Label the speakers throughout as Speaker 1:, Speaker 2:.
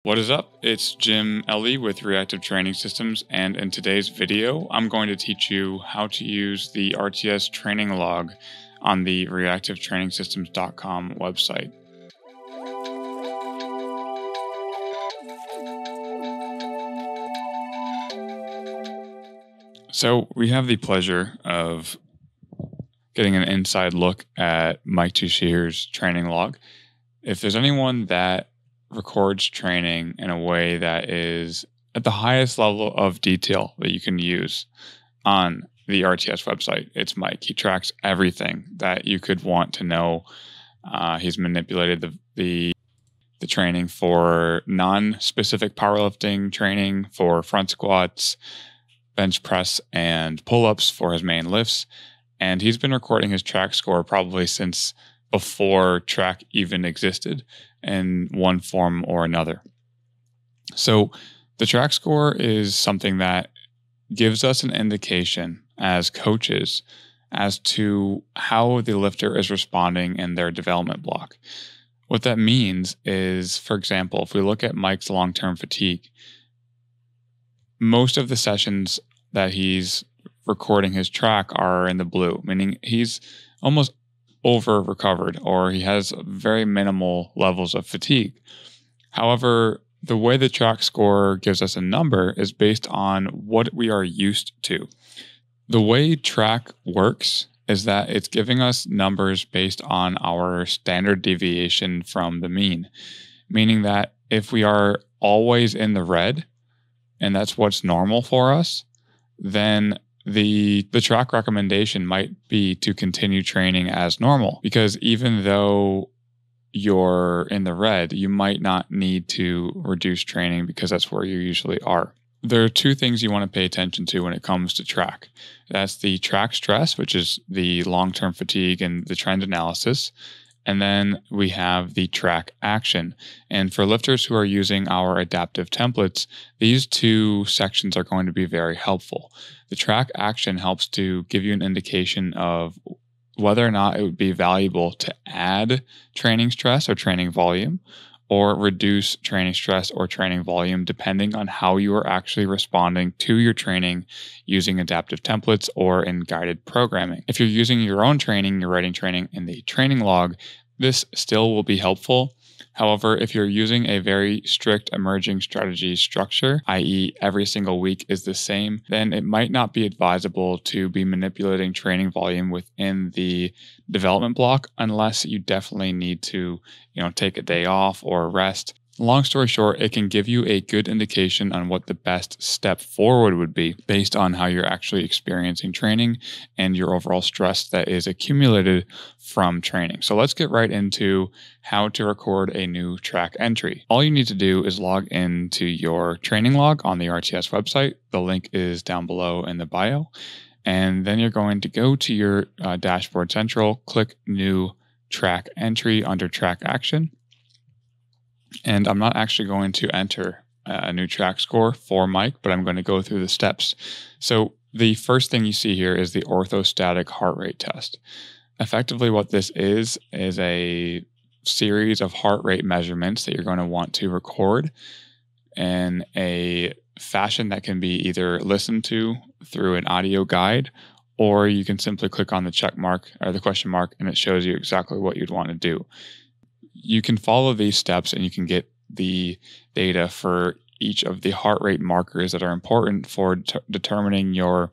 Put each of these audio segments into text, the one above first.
Speaker 1: What is up? It's Jim Ellie with Reactive Training Systems, and in today's video, I'm going to teach you how to use the RTS training log on the reactivetrainingsystems.com website. So we have the pleasure of getting an inside look at Mike Tushier's training log. If there's anyone that records training in a way that is at the highest level of detail that you can use on the RTS website, it's Mike. He tracks everything that you could want to know. He's manipulated the training for non-specific powerlifting training, for front squats, bench press, and pull-ups for his main lifts. And he's been recording his TRAC score probably since before TRAC even existed in one form or another. So the TRAC score is something that gives us an indication as coaches as to how the lifter is responding in their development block. What that means is, for example, if we look at Mike's long-term fatigue, most of the sessions that he's recording his TRAC are in the blue, meaning he's almost over recovered or he has very minimal levels of fatigue. However, the way the TRAC score gives us a number is based on what we are used to. The way TRAC works is that it's giving us numbers based on our standard deviation from the mean, meaning that if we are always in the red and that's what's normal for us, then the TRAC recommendation might be to continue training as normal, because even though you're in the red, you might not need to reduce training because that's where you usually are. There are two things you want to pay attention to when it comes to TRAC. That's the TRAC stress, which is the long-term fatigue and the trend analysis. And then we have the TRAC action. And for lifters who are using our adaptive templates, these two sections are going to be very helpful. The TRAC action helps to give you an indication of whether or not it would be valuable to add training stress or training volume, or reduce training stress or training volume, depending on how you are actually responding to your training using adaptive templates or in guided programming. If you're using your own training, you're writing training in the training log, this still will be helpful. However, if you're using a very strict emerging strategy structure, i.e. every single week is the same, then it might not be advisable to be manipulating training volume within the development block unless you definitely need to, take a day off or rest. Long story short, it can give you a good indication on what the best step forward would be based on how you're actually experiencing training and your overall stress that is accumulated from training. So let's get right into how to record a new TRAC entry. All you need to do is log into your training log on the RTS website. The link is down below in the bio. And then you're going to go to your Dashboard Central, click New TRAC Entry under TRAC Action. And I'm not actually going to enter a new TRAC score for Mike, but I'm going to go through the steps. So the first thing you see here is the orthostatic heart rate test. Effectively, what this is a series of heart rate measurements that you're going to want to record in a fashion that can be either listened to through an audio guide, or you can simply click on the check mark or the question mark and it shows you exactly what you'd want to do. You can follow these steps and you can get the data for each of the heart rate markers that are important for determining your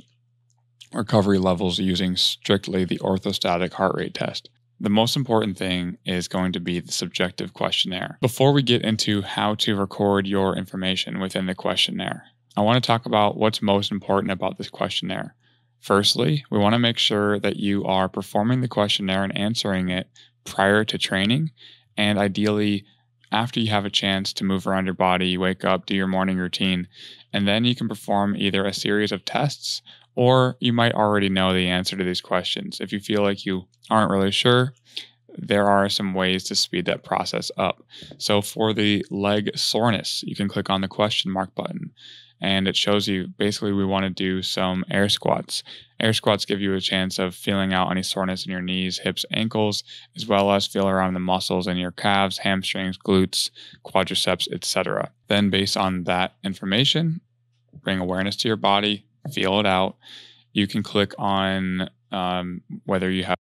Speaker 1: recovery levels using strictly the orthostatic heart rate test. The most important thing is going to be the subjective questionnaire. Before we get into how to record your information within the questionnaire, I want to talk about what's most important about this questionnaire. Firstly, we want to make sure that you are performing the questionnaire and answering it prior to training, and ideally after you have a chance to move around your body, wake up, do your morning routine, and then you can perform either a series of tests or you might already know the answer to these questions. If you feel like you aren't really sure, there are some ways to speed that process up. So for the leg soreness, you can click on the question mark button. and it shows you basically we want to do some air squats. Air squats give you a chance of feeling out any soreness in your knees, hips, ankles, as well as feel around the muscles in your calves, hamstrings, glutes, quadriceps, etc. Then based on that information, bring awareness to your body, feel it out. You can click on whether you have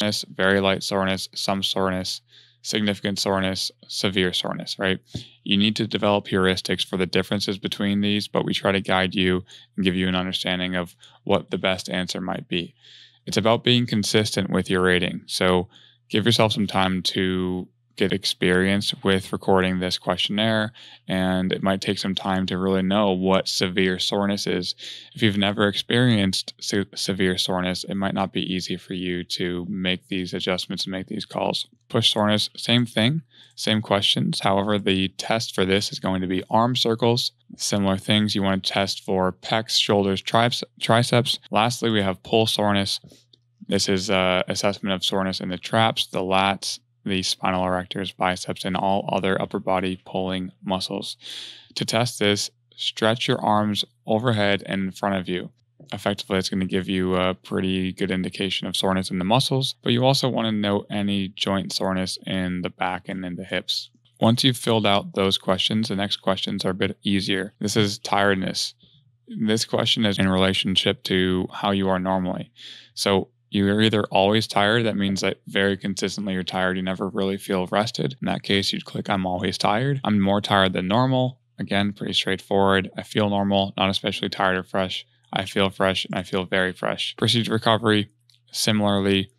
Speaker 1: soreness, very light soreness, some soreness, significant soreness, severe soreness, right? You need to develop heuristics for the differences between these, but we try to guide you and give you an understanding of what the best answer might be. It's about being consistent with your rating. So give yourself some time to get experience with recording this questionnaire, and it might take some time to really know what severe soreness is. If you've never experienced severe soreness, it might not be easy for you to make these adjustments and make these calls. Push soreness, same thing, same questions. However, the test for this is going to be arm circles. Similar things, you want to test for pecs, shoulders, triceps. Lastly, we have pull soreness. This is assessment of soreness in the traps, the lats, the spinal erectors, biceps, and all other upper body pulling muscles. To test this, stretch your arms overhead and in front of you. Effectively, it's going to give you a pretty good indication of soreness in the muscles, but you also want to note any joint soreness in the back and in the hips. Once you've filled out those questions, the next questions are a bit easier. This is tiredness. This question is in relationship to how you are normally. So you're either always tired, that means that very consistently you're tired, you never really feel rested. In that case, you'd click I'm always tired. I'm more tired than normal. Again, pretty straightforward. I feel normal, not especially tired or fresh. I feel fresh and I feel very fresh. Proceed to recovery. Similarly,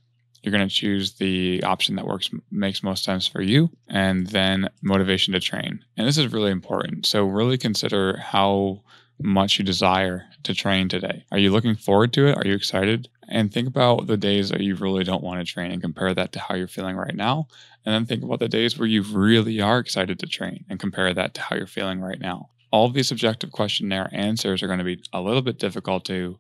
Speaker 1: you're going to choose the option that makes most sense for you, and then motivation to train. And this is really important. So really consider how much you desire to train today. Are you looking forward to it? Are you excited? And think about the days that you really don't want to train and compare that to how you're feeling right now. And then think about the days where you really are excited to train and compare that to how you're feeling right now. All of these subjective questionnaire answers are going to be a little bit difficult to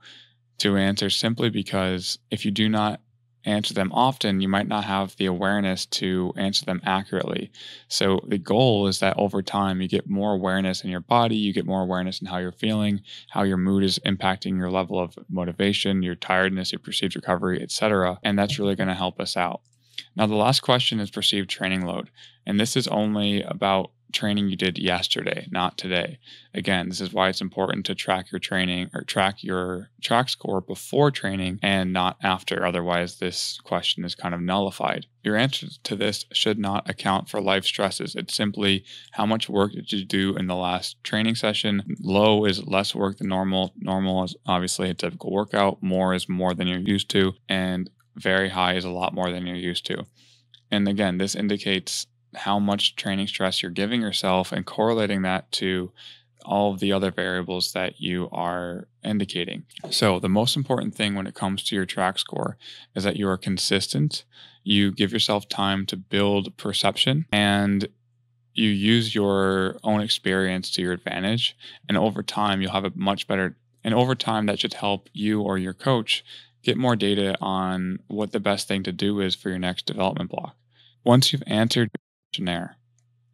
Speaker 1: answer, simply because if you do not answer them often, you might not have the awareness to answer them accurately. So the goal is that over time, you get more awareness in your body, you get more awareness in how you're feeling, how your mood is impacting your level of motivation, your tiredness, your perceived recovery, etc. And that's really going to help us out. Now, the last question is perceived training load. And this is only about training you did yesterday, not today. Again, this is why it's important to track your training or track your TRAC score before training and not after. Otherwise, this question is kind of nullified. Your answer to this should not account for life stresses. It's simply how much work did you do in the last training session. Low is less work than normal. Normal is obviously a typical workout. More is more than you're used to. And very high is a lot more than you're used to. And again, this indicates how much training stress you're giving yourself and correlating that to all of the other variables that you are indicating. So the most important thing when it comes to your TRAC score is that you are consistent. You give yourself time to build perception, and you use your own experience to your advantage. And over time, you'll have a much better, and over time that should help you or your coach get more data on what the best thing to do is for your next development block. Once you've answered your questionnaire,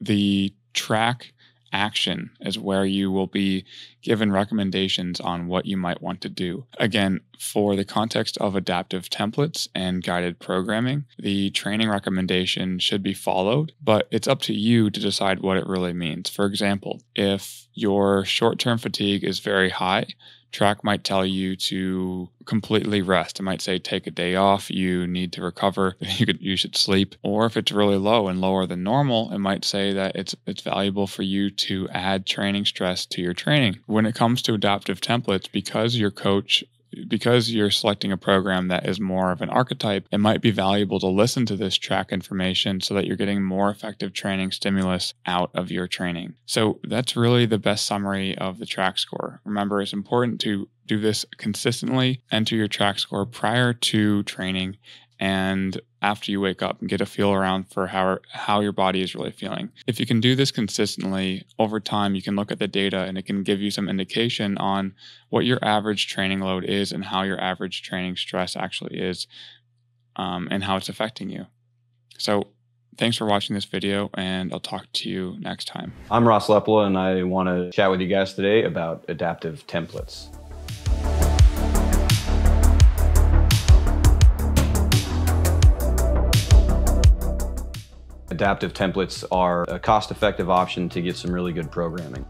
Speaker 1: the TRAC Action is where you will be given recommendations on what you might want to do. Again, for the context of adaptive templates and guided programming, the training recommendation should be followed, but it's up to you to decide what it really means. For example, if your short-term fatigue is very high, TRAC might tell you to completely rest. It might say take a day off, you need to recover, you should sleep. Or if it's really low and lower than normal, it might say that it's valuable for you to add training stress to your training. When it comes to adaptive templates, because you're selecting a program that is more of an archetype, it might be valuable to listen to this TRAC information so that you're getting more effective training stimulus out of your training. So that's really the best summary of the TRAC score. Remember, it's important to do this consistently, enter your TRAC score prior to training and after you wake up, and get a feel around for how your body is really feeling. If you can do this consistently over time, you can look at the data and it can give you some indication on what your average training load is and how your average training stress actually is, and how it's affecting you. So Thanks for watching this video, and I'll talk to you next time.
Speaker 2: I'm Ross Lepla, and I want to chat with you guys today about adaptive templates. Adaptive templates are a cost-effective option to get some really good programming.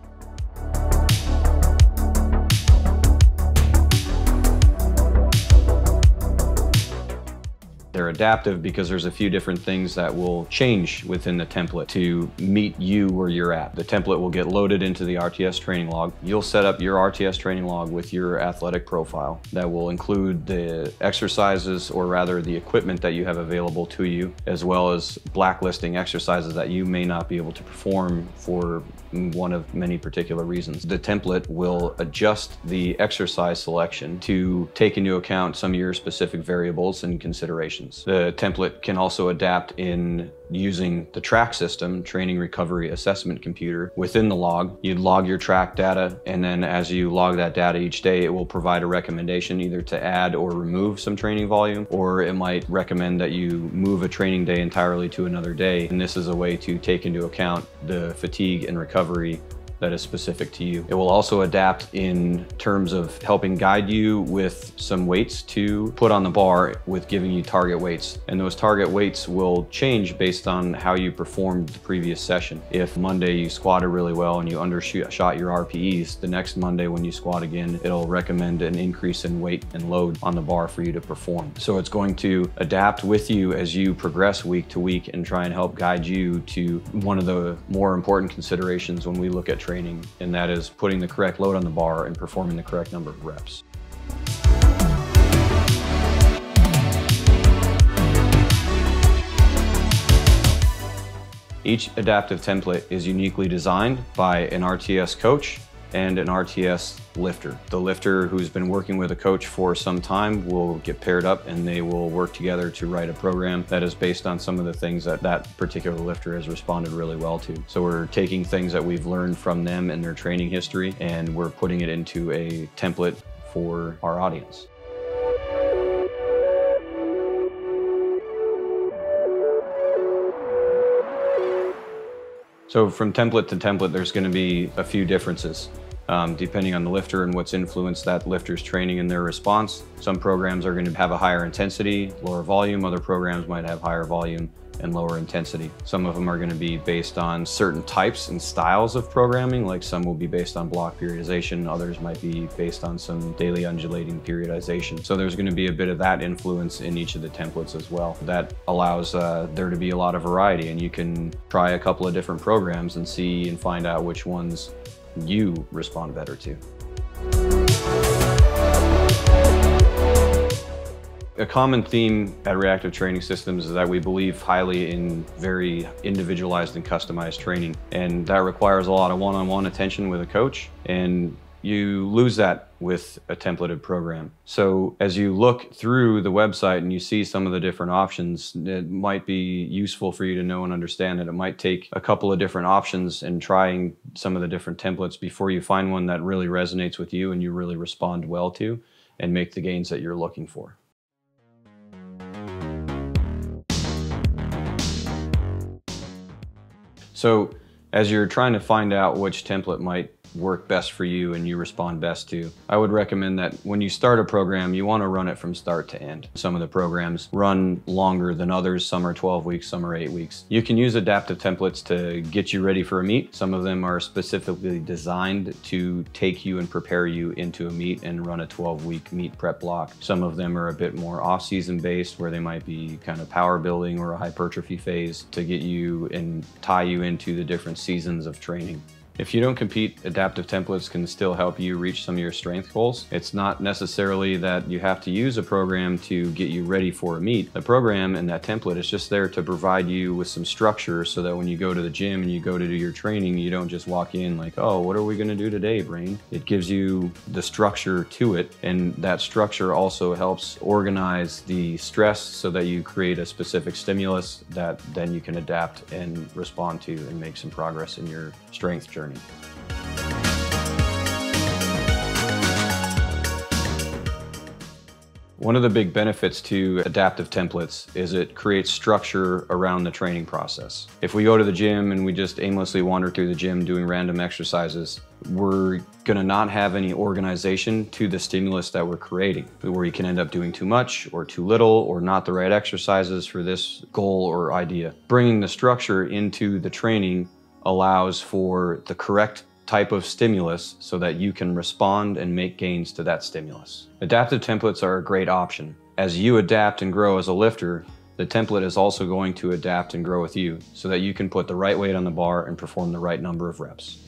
Speaker 2: They're adaptive because there's a few different things that will change within the template to meet you where you're at. The template will get loaded into the RTS training log. You'll set up your RTS training log with your athletic profile that will include the exercises, or rather the equipment that you have available to you, as well as blacklisting exercises that you may not be able to perform for one of many particular reasons. The template will adjust the exercise selection to take into account some of your specific variables and considerations. The template can also adapt in using the TRAC system, Training Recovery Assessment Computer, within the log. You'd log your TRAC data, and then as you log that data each day, it will provide a recommendation either to add or remove some training volume, or it might recommend that you move a training day entirely to another day. And this is a way to take into account the fatigue and recovery that is specific to you. It will also adapt in terms of helping guide you with some weights to put on the bar, with giving you target weights. And those target weights will change based on how you performed the previous session. If Monday you squatted really well and you undershot your RPEs, the next Monday when you squat again, it'll recommend an increase in weight and load on the bar for you to perform. So it's going to adapt with you as you progress week to week and try and help guide you to one of the more important considerations when we look at training, and that is putting the correct load on the bar and performing the correct number of reps. Each adaptive template is uniquely designed by an RTS coach and an RTS lifter. The lifter who's been working with a coach for some time will get paired up, and they will work together to write a program that is based on some of the things that that particular lifter has responded really well to. So we're taking things that we've learned from them and their training history, and we're putting it into a template for our audience. So from template to template, there's going to be a few differences depending on the lifter and what's influenced that lifter's training and their response. Some programs are going to have a higher intensity, lower volume. Other programs might have higher volume and lower intensity. Some of them are going to be based on certain types and styles of programming, like some will be based on block periodization, others might be based on some daily undulating periodization. So there's going to be a bit of that influence in each of the templates as well. That allows there to be a lot of variety, and you can try a couple of different programs and see and find out which ones you respond better to. A common theme at Reactive Training Systems is that we believe highly in very individualized and customized training, and that requires a lot of one-on-one attention with a coach, and you lose that with a templated program. So as you look through the website and you see some of the different options, it might be useful for you to know and understand that it might take a couple of different options and trying some of the different templates before you find one that really resonates with you and you really respond well to and make the gains that you're looking for. So as you're trying to find out which template might work best for you and you respond best to, I would recommend that when you start a program, you want to run it from start to end. Some of the programs run longer than others. Some are 12 weeks, some are 8 weeks. You can use adaptive templates to get you ready for a meet. Some of them are specifically designed to take you and prepare you into a meet and run a 12-week meet prep block. Some of them are a bit more off-season based, where they might be kind of power building or a hypertrophy phase to get you and tie you into the different seasons of training. If you don't compete, adaptive templates can still help you reach some of your strength goals. It's not necessarily that you have to use a program to get you ready for a meet. The program and that template is just there to provide you with some structure so that when you go to the gym and you go to do your training, you don't just walk in like, oh, what are we going to do today, brain? It gives you the structure to it, and that structure also helps organize the stress so that you create a specific stimulus that then you can adapt and respond to and make some progress in your strength journey. One of the big benefits to adaptive templates is it creates structure around the training process. If we go to the gym and we just aimlessly wander through the gym doing random exercises, we're gonna not have any organization to the stimulus that we're creating, where you can end up doing too much or too little or not the right exercises for this goal or idea. Bringing the structure into the training allows for the correct type of stimulus so that you can respond and make gains to that stimulus. Adaptive templates are a great option. As you adapt and grow as a lifter, the template is also going to adapt and grow with you so that you can put the right weight on the bar and perform the right number of reps.